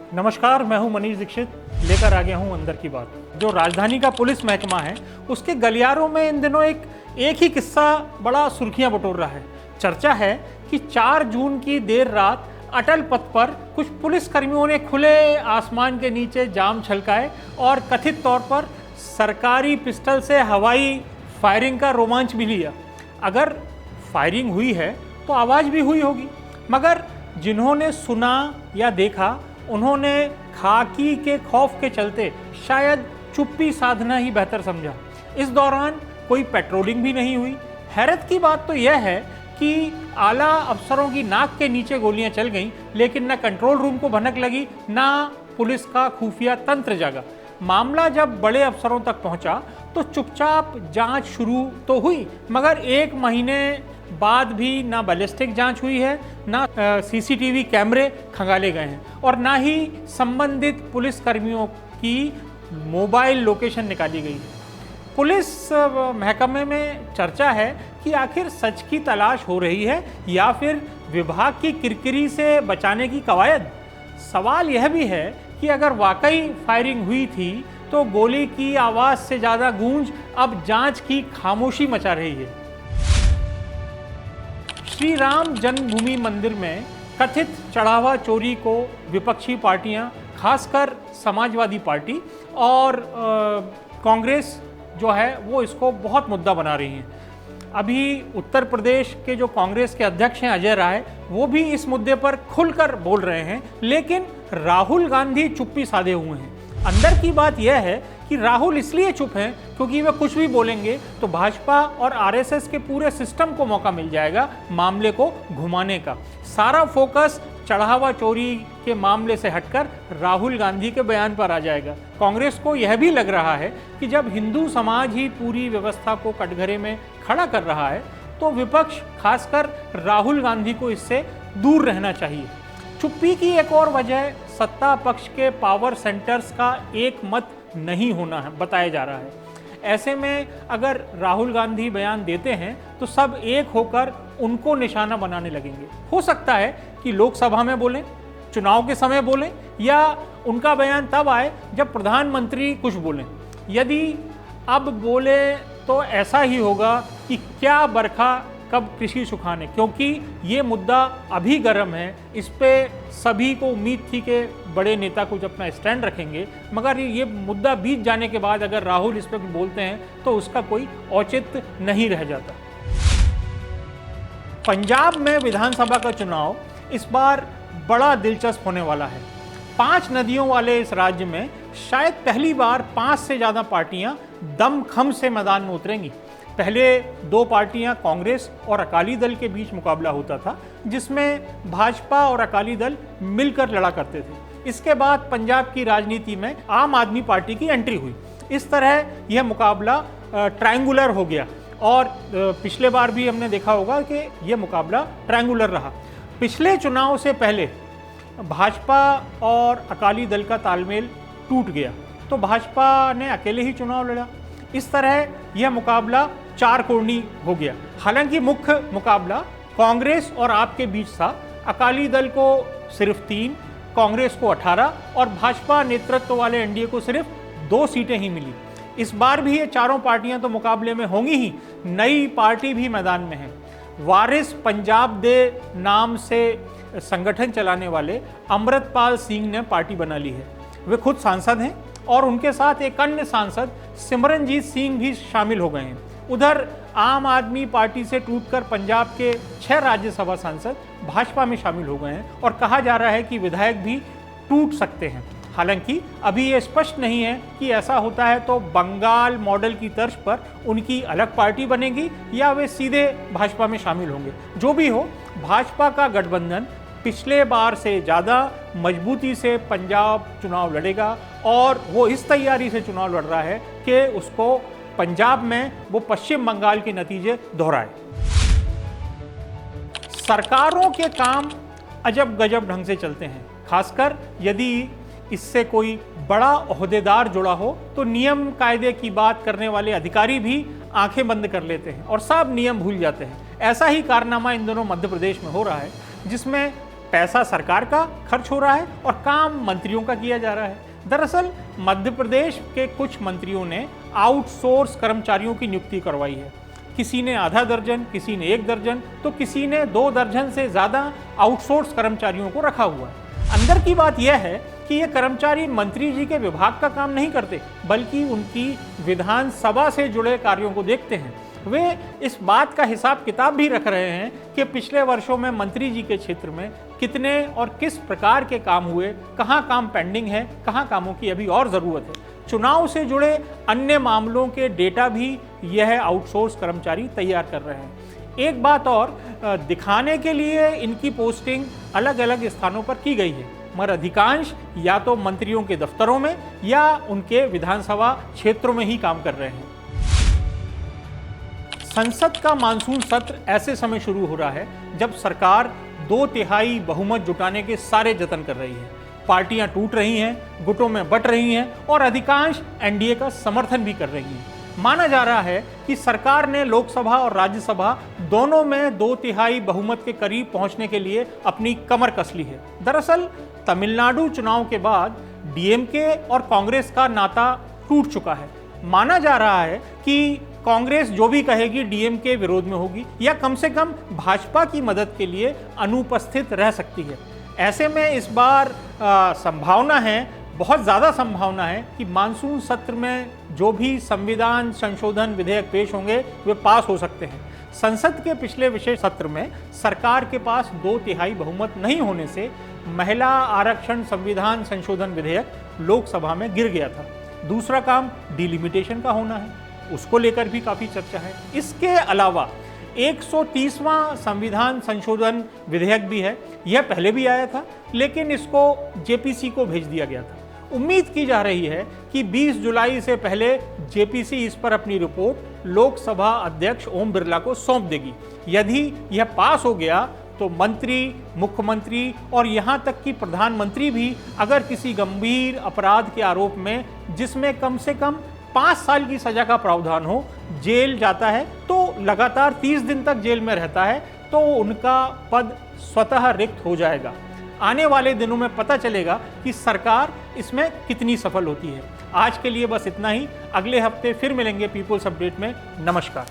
नमस्कार, मैं हूं मनीष दीक्षित, लेकर आ गया हूं अंदर की बात। जो राजधानी का पुलिस महकमा है, उसके गलियारों में इन दिनों एक ही किस्सा बड़ा सुर्खियां बटोर रहा है। चर्चा है कि 4 जून की देर रात अटल पथ पर कुछ पुलिस कर्मियों ने खुले आसमान के नीचे जाम छलकाए और कथित तौर पर सरकारी पिस्टल से हवाई फायरिंग का रोमांच भी लिया। अगर फायरिंग हुई है तो आवाज़ भी हुई होगी, मगर जिन्होंने सुना या देखा उन्होंने खाकी के खौफ के चलते शायद चुप्पी साधना ही बेहतर समझा। इस दौरान कोई पेट्रोलिंग भी नहीं हुई। हैरत की बात तो यह है कि आला अफसरों की नाक के नीचे गोलियां चल गईं, लेकिन न कंट्रोल रूम को भनक लगी, ना पुलिस का खुफिया तंत्र जागा। मामला जब बड़े अफसरों तक पहुंचा तो चुपचाप जांच शुरू तो हुई, मगर 1 महीने बाद भी ना बैलिस्टिक जांच हुई है, ना सीसीटीवी कैमरे खंगाले गए हैं और ना ही संबंधित पुलिस कर्मियों की मोबाइल लोकेशन निकाली गई है। पुलिस महकमे में चर्चा है कि आखिर सच की तलाश हो रही है या फिर विभाग की किरकिरी से बचाने की कवायद। सवाल यह भी है कि अगर वाकई फायरिंग हुई थी तो गोली की आवाज़ से ज़्यादा गूंज अब जांच की खामोशी मचा रही है। श्री राम जन्मभूमि मंदिर में कथित चढ़ावा चोरी को विपक्षी पार्टियां, खासकर समाजवादी पार्टी और कांग्रेस जो है वो इसको बहुत मुद्दा बना रही हैं। अभी उत्तर प्रदेश के जो कांग्रेस के अध्यक्ष हैं अजय राय, वो भी इस मुद्दे पर खुलकर बोल रहे हैं, लेकिन राहुल गांधी चुप्पी साधे हुए हैं। अंदर की बात यह है कि राहुल इसलिए चुप हैं क्योंकि वे कुछ भी बोलेंगे तो भाजपा और आरएसएस के पूरे सिस्टम को मौका मिल जाएगा मामले को घुमाने का। सारा फोकस चढ़ावा चोरी के मामले से हटकर राहुल गांधी के बयान पर आ जाएगा। कांग्रेस को यह भी लग रहा है कि जब हिंदू समाज ही पूरी व्यवस्था को कटघरे में खड़ा कर रहा है तो विपक्ष, खासकर राहुल गांधी को इससे दूर रहना चाहिए। चुप्पी की एक और वजह सत्ता पक्ष के पावर सेंटर्स का एक मत नहीं होना है, बताया जा रहा है। ऐसे में अगर राहुल गांधी बयान देते हैं तो सब एक होकर उनको निशाना बनाने लगेंगे। हो सकता है कि लोकसभा में बोलें, चुनाव के समय बोलें, या उनका बयान तब आए जब प्रधानमंत्री कुछ बोलें। यदि अब बोले तो ऐसा ही होगा कि क्या बरखा कब कृषि सुखाने, क्योंकि ये मुद्दा अभी गर्म है। इस पे सभी को उम्मीद थी कि बड़े नेता कुछ अपना स्टैंड रखेंगे, मगर ये मुद्दा बीत जाने के बाद अगर राहुल इस पर बोलते हैं तो उसका कोई औचित्य नहीं रह जाता। पंजाब में विधानसभा का चुनाव इस बार बड़ा दिलचस्प होने वाला है। 5 नदियों वाले इस राज्य में शायद पहली बार 5 से ज़्यादा पार्टियां दमखम से मैदान में उतरेंगी। पहले 2 पार्टियां कांग्रेस और अकाली दल के बीच मुकाबला होता था, जिसमें भाजपा और अकाली दल मिलकर लड़ा करते थे। इसके बाद पंजाब की राजनीति में आम आदमी पार्टी की एंट्री हुई। इस तरह यह मुकाबला ट्रायंगुलर हो गया और पिछले बार भी हमने देखा होगा कि यह मुकाबला ट्रायंगुलर रहा। पिछले चुनाव से पहले भाजपा और अकाली दल का तालमेल टूट गया तो भाजपा ने अकेले ही चुनाव लड़ा। इस तरह यह मुकाबला 4 कोणी हो गया। हालांकि मुख्य मुकाबला कांग्रेस और आप के बीच था। अकाली दल को सिर्फ 3, कांग्रेस को 18 और भाजपा नेतृत्व वाले एनडीए को सिर्फ 2 सीटें ही मिली। इस बार भी ये चारों पार्टियां तो मुकाबले में होंगी ही, नई पार्टी भी मैदान में है। वारिस पंजाब दे नाम से संगठन चलाने वाले अमृतपाल सिंह ने पार्टी बना ली है। वे खुद सांसद हैं और उनके साथ एक अन्य सांसद सिमरनजीत सिंह भी शामिल हो गए हैं। उधर आम आदमी पार्टी से टूटकर पंजाब के 6 राज्यसभा सांसद भाजपा में शामिल हो गए हैं और कहा जा रहा है कि विधायक भी टूट सकते हैं। हालांकि अभी ये स्पष्ट नहीं है कि ऐसा होता है तो बंगाल मॉडल की तर्ज पर उनकी अलग पार्टी बनेगी या वे सीधे भाजपा में शामिल होंगे। जो भी हो, भाजपा का गठबंधन पिछले बार से ज़्यादा मजबूती से पंजाब चुनाव लड़ेगा और वो इस तैयारी से चुनाव लड़ रहा है कि उसको पंजाब में वो पश्चिम बंगाल के नतीजे दोहराए। सरकारों के काम अजब गजब ढंग से चलते हैं, खासकर यदि इससे कोई बड़ा ओहदेदार जुड़ा हो तो नियम कायदे की बात करने वाले अधिकारी भी आंखें बंद कर लेते हैं और सब नियम भूल जाते हैं। ऐसा ही कारनामा इन दोनों मध्य प्रदेश में हो रहा है, जिसमें पैसा सरकार का खर्च हो रहा है और काम मंत्रियों का किया जा रहा है। दरअसल मध्य प्रदेश के कुछ मंत्रियों ने आउटसोर्स कर्मचारियों की नियुक्ति करवाई है। किसी ने आधा दर्जन, किसी ने 1 दर्जन, तो किसी ने 2 दर्जन से ज़्यादा आउटसोर्स कर्मचारियों को रखा हुआ है। अंदर की बात यह है कि ये कर्मचारी मंत्री जी के विभाग का काम नहीं करते, बल्कि उनकी विधानसभा से जुड़े कार्यों को देखते हैं। वे इस बात का हिसाब किताब भी रख रहे हैं कि पिछले वर्षों में मंत्री जी के क्षेत्र में कितने और किस प्रकार के काम हुए, कहाँ काम पेंडिंग है, कहाँ कामों की अभी और ज़रूरत है। चुनाव से जुड़े अन्य मामलों के डेटा भी यह आउटसोर्स कर्मचारी तैयार कर रहे हैं। एक बात और, दिखाने के लिए इनकी पोस्टिंग अलग अलग स्थानों पर की गई है, मगर अधिकांश या तो मंत्रियों के दफ्तरों में या उनके विधानसभा क्षेत्रों में ही काम कर रहे हैं। संसद का मानसून सत्र ऐसे समय शुरू हो रहा है जब सरकार 2/3 बहुमत जुटाने के सारे जतन कर रही है। पार्टियां टूट रही हैं, गुटों में बंट रही हैं और अधिकांश एनडीए का समर्थन भी कर रही हैं। माना जा रहा है कि सरकार ने लोकसभा और राज्यसभा दोनों में 2/3 बहुमत के करीब पहुंचने के लिए अपनी कमर कस ली है। दरअसल तमिलनाडु चुनाव के बाद डीएमके और कांग्रेस का नाता टूट चुका है। माना जा रहा है कि कांग्रेस जो भी कहेगी डीएमके विरोध में होगी या कम से कम भाजपा की मदद के लिए अनुपस्थित रह सकती है। ऐसे में इस बार संभावना है, बहुत ज़्यादा संभावना है कि मानसून सत्र में जो भी संविधान संशोधन विधेयक पेश होंगे वे पास हो सकते हैं। संसद के पिछले विशेष सत्र में सरकार के पास 2/3 बहुमत नहीं होने से महिला आरक्षण संविधान संशोधन विधेयक लोकसभा में गिर गया था। दूसरा काम डिलिमिटेशन का होना है, उसको लेकर भी काफ़ी चर्चा है। इसके अलावा 130वां संविधान संशोधन विधेयक भी है। यह पहले भी आया था, लेकिन इसको जेपीसी को भेज दिया गया था। उम्मीद की जा रही है कि 20 जुलाई से पहले जेपीसी इस पर अपनी रिपोर्ट लोकसभा अध्यक्ष ओम बिरला को सौंप देगी। यदि यह पास हो गया तो मंत्री, मुख्यमंत्री और यहाँ तक कि प्रधानमंत्री भी अगर किसी गंभीर अपराध के आरोप में, जिसमें कम से कम 5 साल की सजा का प्रावधान हो, जेल जाता है तो लगातार 30 दिन तक जेल में रहता है, तो उनका पद स्वतः रिक्त हो जाएगा। आने वाले दिनों में पता चलेगा कि सरकार इसमें कितनी सफल होती है। आज के लिए बस इतना ही। अगले हफ्ते फिर मिलेंगे पीपुल्स अपडेट में। नमस्कार।